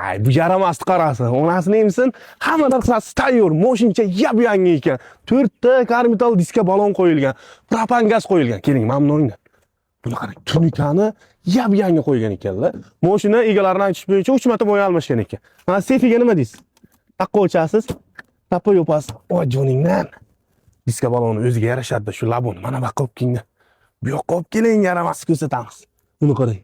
Ay, bu yaramasdi qarasi. Onasini emsin, hamma narsasi tayyor, moshincha yab-yangi ekan. 4 ta karmital diska balon qo'yilgan, propan gaz qo'yilgan. Keling, mamnun o'yinglar. Buni qarang, tunikani yab-yangi qo'ygan ekanlar. Moshina egalaridan aytish bo'yicha 3 marta bo'ya almashgan ekan. Mana sefiga nima deysiz? Taqqa o'chasiz, tappa yopasiz. Voy joningdan. Diska baloni o'ziga yarashadi shu labon. Mana bu qo'yib kelinglar. Bu yoqqa olib keling, yaramasini ko'rsatamiz. Buni qarang.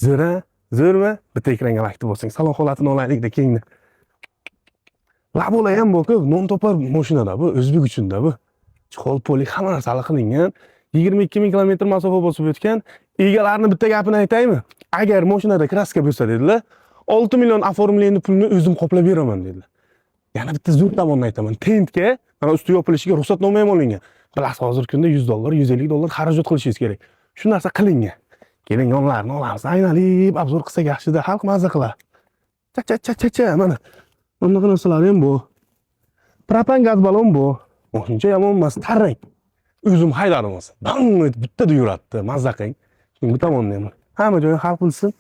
Zo'ra, zo'rmi? Bitta ekranga aktiv bo'lsang, salon holatini olaylik-da kengda. Labolar ham bu-ku, non topar mashinada bu, o'zbek uchunda bu. Chol poli hamma narsa hal qilingan. 22 ming kilometr masofa bosib o'tgan. Egalarni bitta gapini aytaymi? Agar mashinada kraska bo'lsa dedilar, 6 million oformlenish pulini o'zim qoplab beraman dedilar. Yana bitta zo'r tomonni aytaman. Tentga, mana usti yopilishiga ruxsatnoma ham olingan. Bilasiz, hozirgi kunda $100, $150 xarajat qilishingiz kerak. Shu narsa qilingan. Keling, yonlarni olamiz. Aynalib, obzor qilsak yaxshida, xalq mazza qilar. Cha, mana. Bunaqa narsalar ham bu. Propan gaz balon bu. Shuncha yomon emas, tarang. O'zim haydadim o'zi. Bang bittada yuratdi, mazza qiling. Keyin bu tomonni ham. Hamma joy xalq bilsin.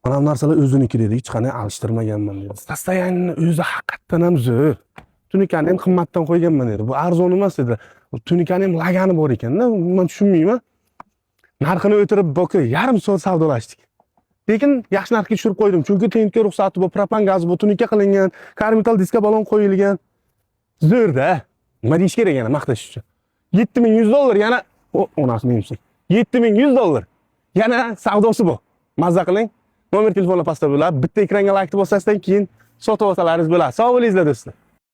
Mana bu narsalar o'ziniki dedi, hech qanday alishtirmaganman dedi. Sostoyanini o'zi haqiqatan ham zo'r. Tunikani ham qimmatdan qo'yganman dedi. Bu arzon emas dedi. Tunikani ham lagani bor ekan-da, men tushunmayman. Narxini o'tirib boki yarim soat savdolashdik. Lekin yaxshi narxga tushirib qo'ydim, chunki tentga ruxsati bu, propan gaz bu, tunika qilingan, karmital diska balon qo'yilgan. Zo'rda. Nima deyish kerak yana maqtash uchun? $7100 yana onasini yemsin. $7100. Yana savdosi bu. Mazza qiling. Nomer telefonlar pastda bo'ladi. Bitta ekranga like bosasizdan keyin sotib olsalaringiz bo'ladi. Sog' bo'lingizlar do'stlar.